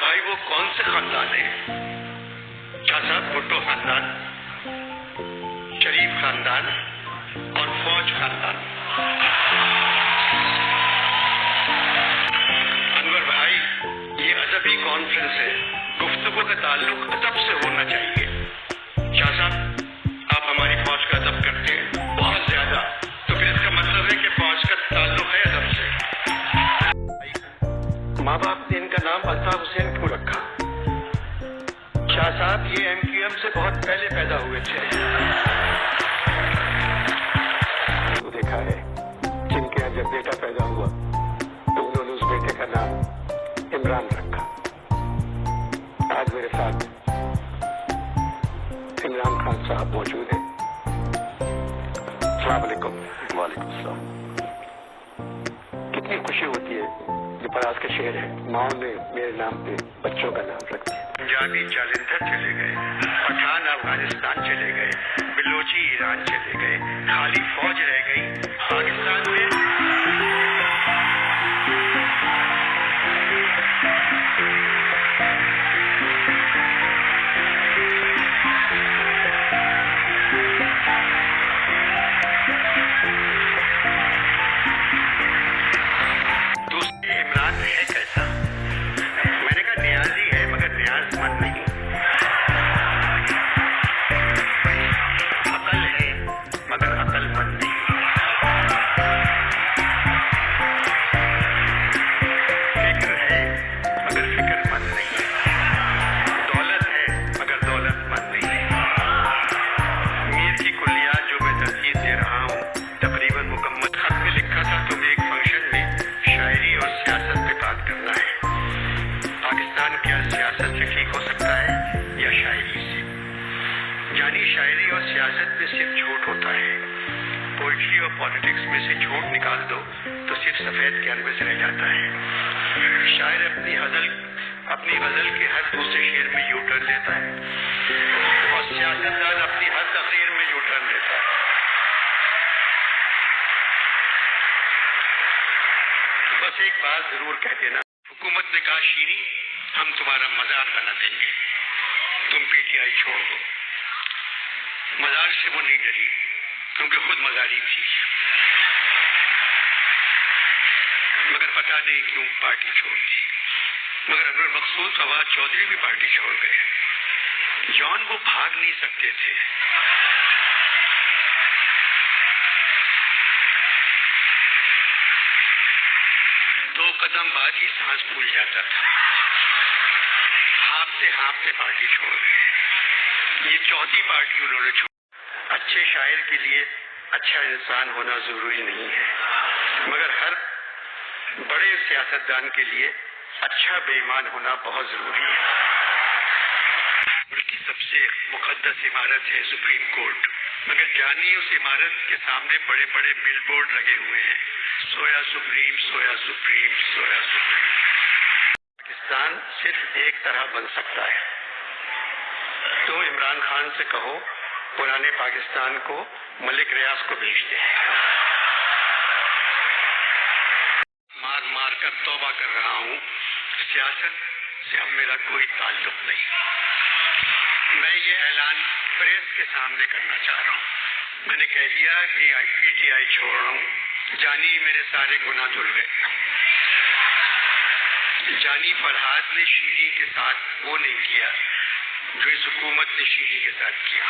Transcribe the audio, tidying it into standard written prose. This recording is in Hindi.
भाई वो कौन से खानदान है? शाह साहब, भुट्टो खानदान, शरीफ खानदान और फौज खानदान। अनवर भाई, ये अदबी कॉन्फ्रेंस है, गुफ्तगू का ताल्लुक अदब से होना चाहिए। शाह साहब, आप हमारी फौज का अदब करते हैं बहुत ज्यादा, तो फिर इसका मतलब है कि फौज का ताल्लुक है अदब से। माँ बाप ने इनका नाम अल्ताफ हुसैन क्यों रखा? शाह साहब, ये MQM से बहुत पहले पैदा हुए थे। तो देखा है, जिनके यहाँ जब बेटा पैदा हुआ तो उन्होंने उस बेटे का नाम इमरान रखा। आज मेरे साथ इमरान खान साहब मौजूद हैं। अस्सलाम वालेकुम। वालेकुम सलाम। कितनी खुशी होती है, जो परास का शेर है, माओ ने मेरे नाम पे बच्चों का नाम रख दिया। पंजाबी जालंधर चले गए, पठान अफगानिस्तान चले गए, बिलोची ईरान चले गए, खाली फौज रह गई पाकिस्तान में। दूसरी इमरान है कैसा? मैंने कहा न्याजी है मगर न्याजमंद नहीं। अकल है मगर अकलमंद नहीं। फिक्र है मगर फिक्रमंद नहीं। दौलत है मगर दौलतमंद नहीं। मीर की कुलियात जो मैं तरजीह दे रहा हूँ तकरीबन मुकम्मल। खत में लिखा था तुम्हें एक फंक्शन में शायरी और सियासत पे बात करना है। पाकिस्तान क्या सियासत से ठीक हो सकता है या शायरी से? यानी शायरी और सियासत में सिर्फ झूठ होता है। पोइट्री और पॉलिटिक्स में से झूठ निकाल दो तो सिर्फ सफेद कैनवस रह जाता है। शायर अपनी गजल के हर दूसरे शेर में यू टर्न लेता है और सियासतदान अपनी हर तकरीर में यू टर्न लेता है। बस एक बात जरूर कह देना, हुकूमत ने कहा शीरी हम तुम्हारा मजार बना देंगे, तुम PTI छोड़ दो। मजार से वो नहीं डरी क्योंकि खुद मजारी थी, मगर पता नहीं क्यों पार्टी छोड़ दी। मगर अनवर मकसूद फवाद चौधरी भी पार्टी छोड़ गए। जॉन वो भाग नहीं सकते थे। दो कदम बाद ही सांस फूल जाता था। हाँफते हाँफते पार्टी छोड़ गए। ये चौथी पार्टी उन्होंने छोड़ी। अच्छे शायर के लिए अच्छा इंसान होना जरूरी नहीं है, मगर हर बड़े सियासतदान के लिए अच्छा बेईमान होना बहुत जरूरी है। मुल्क की सबसे मुकद्दस इमारत है सुप्रीम कोर्ट, मगर जानिए उस इमारत के सामने बड़े बड़े बिलबोर्ड लगे हुए हैं, सोया सुप्रीम, सोया सुप्रीम, सोया सुप्रीम। पाकिस्तान सिर्फ एक तरह बन सकता है। तुम इमरान खान से कहो पुराने पाकिस्तान को मलिक रियाज को भेज दे। मार मार कर तौबा कर रहा हूँ, सियासत से अब मेरा कोई ताल्लुक नहीं। मैं ये ऐलान प्रेस के सामने करना चाह रहा हूँ। मैंने कह दिया कि PTI छोड़ रहा हूँ। जानी मेरे सारे गुनाह धुल गए। जानी फरहाद ने शीरी के साथ वो नहीं किया जो इस हुकूमत ने शीरी के साथ किया।